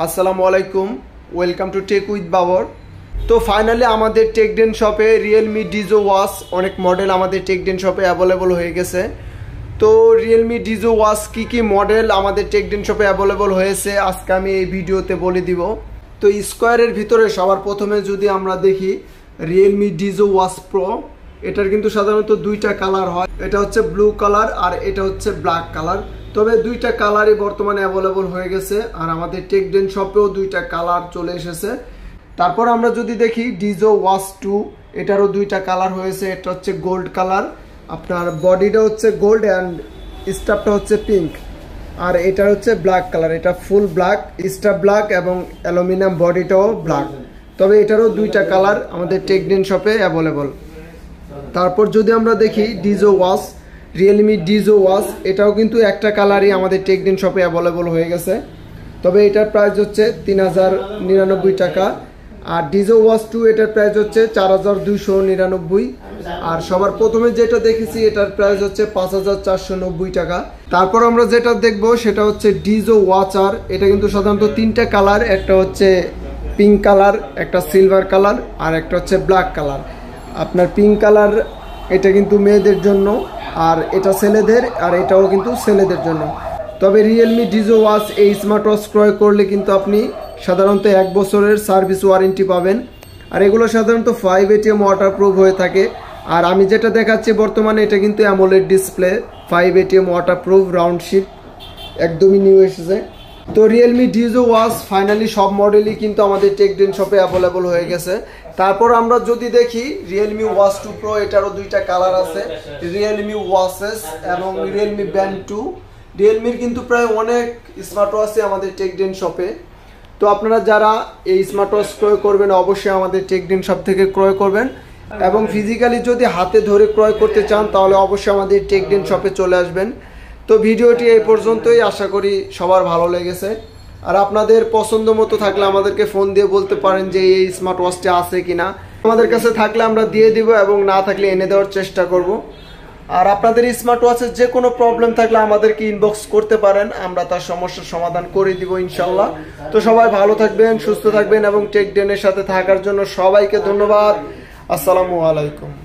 আসসালামু আলাইকুম, welcome to tech with Babar. তো ফাইনালি আমাদের টেকডেন শপে Realme DIZO ওয়াচ অনেক মডেল আমাদের টেকডেন শপে অ্যাভেলেবল হয়ে গেছে। তো Realme DIZO ওয়াচ কী মডেল আমাদের টেকডেন শপে অ্যাভেলেবল হয়েছে আজকে আমি এই ভিডিওতে বলে দিব। তো স্কোয়ারের ভিতরে সবার প্রথমে যদি আমরা দেখি Realme DIZO ওয়াচ প্রো, এটার কিন্তু সাধারণত দুইটা কালার হয়, এটা হচ্ছে ব্লু কালার আর এটা হচ্ছে ব্ল্যাক কালার। তবে দুইটা কালারই বর্তমানে অ্যাভেলেবল হয়ে গেছে আর আমাদের টেকডেন শপেও দুইটা কালার চলে এসেছে। তারপর আমরা যদি দেখি DIZO ওয়াচ 2, এটারও দুইটা কালার হয়েছে, এটা হচ্ছে গোল্ড কালার, আপনার বডিটা হচ্ছে গোল্ড অ্যান্ড স্টাফটা হচ্ছে পিঙ্ক, আর এটা হচ্ছে ব্ল্যাক কালার, এটা ফুল ব্ল্যাক, স্টাফ ব্ল্যাক এবং অ্যালুমিনিয়াম বডিটাও ব্ল্যাক। তবে এটারও দুইটা কালার আমাদের টেকডেন শপে অ্যাভেলেবল। তারপর যদি আমরা দেখি DIZO watch, Realme DIZO watch, এটাও কিন্তু একটা কালারই আমাদের টেকডেন শপে অ্যাভেলেবল হয়ে গেছে। তবে এটার প্রাইস হচ্ছে 3099 টাকা। আর DIZO ওয়াচ 2 এটার প্রাইস হচ্ছে 4299। আর সবার প্রথমে যেটা দেখেছি এটার প্রাইস হচ্ছে 5490 টাকা। তারপর আমরা যেটা দেখবো সেটা হচ্ছে DIZO ওয়াচার, এটা কিন্তু সাধারণত তিনটা কালার, একটা হচ্ছে পিঙ্ক কালার, একটা সিলভার কালার আর একটা হচ্ছে ব্ল্যাক কালার। আপনার পিঙ্ক কালার এটা কিন্তু মেয়েদের জন্য, আর এটা ছেলেদের, আর এটাও কিন্তু ছেলেদের জন্য। তবে Realme DIZO ওয়াচ এই স্মার্ট ওয়াচ ক্রয় করলে কিন্তু আপনি সাধারণত 1 বছরের সার্ভিস ওয়ারেন্টি পাবেন। আর এগুলো সাধারণত 5 ATM ওয়াটারপ্রুফ হয়ে থাকে। আর আমি যেটা দেখাচ্ছি বর্তমানে এটা কিন্তু AMOLED display, 5 ATM waterproof, round shape, একদমই নিউ এসেছে। তো Realme DIZO ওয়াচ ফাইনালি সব মডেলই কিন্তু আমাদের টেকডেন শপে অ্যাভেলেবল হয়ে গেছে। তারপর আমরা যদি দেখি Realme ওয়াচ 2 প্রো, এটারও দুইটা কালার আছে, Realme ওয়াচেস এবং Realme Band 2। Realmeর কিন্তু প্রায় অনেক স্মার্ট ওয়াচই আমাদের টেকডেন শপে। তো আপনারা যারা এই স্মার্ট ওয়াচ ক্রয় করবেন অবশ্যই আমাদের টেকডেন শপ থেকে ক্রয় করবেন, এবং ফিজিক্যালি যদি হাতে ধরে ক্রয় করতে চান তাহলে অবশ্যই আমাদের টেকডেন শপে চলে আসবেন। তো ভিডিওটি এই পর্যন্তই, আশা করি সবার ভালো লেগেছে। আর আপনাদের পছন্দ মতো থাকলে আমাদেরকে ফোন দিয়ে বলতে পারেন যে এই স্মার্ট ওয়াচটা আছে কিনা, আমাদের কাছে থাকলে আমরা দিয়ে দিব এবং না থাকলে এনে দেওয়ার চেষ্টা করব। আর আপনাদের স্মার্ট ওয়াচের যে কোনো প্রবলেম থাকলে আমাদেরকে ইনবক্স করতে পারেন, আমরা তার সমস্যার সমাধান করে দিব ইনশাল্লাহ। তো সবাই ভালো থাকবেন, সুস্থ থাকবেন এবং টেকডেনের সাথে থাকার জন্য সবাইকে ধন্যবাদ। আসসালামু আলাইকুম।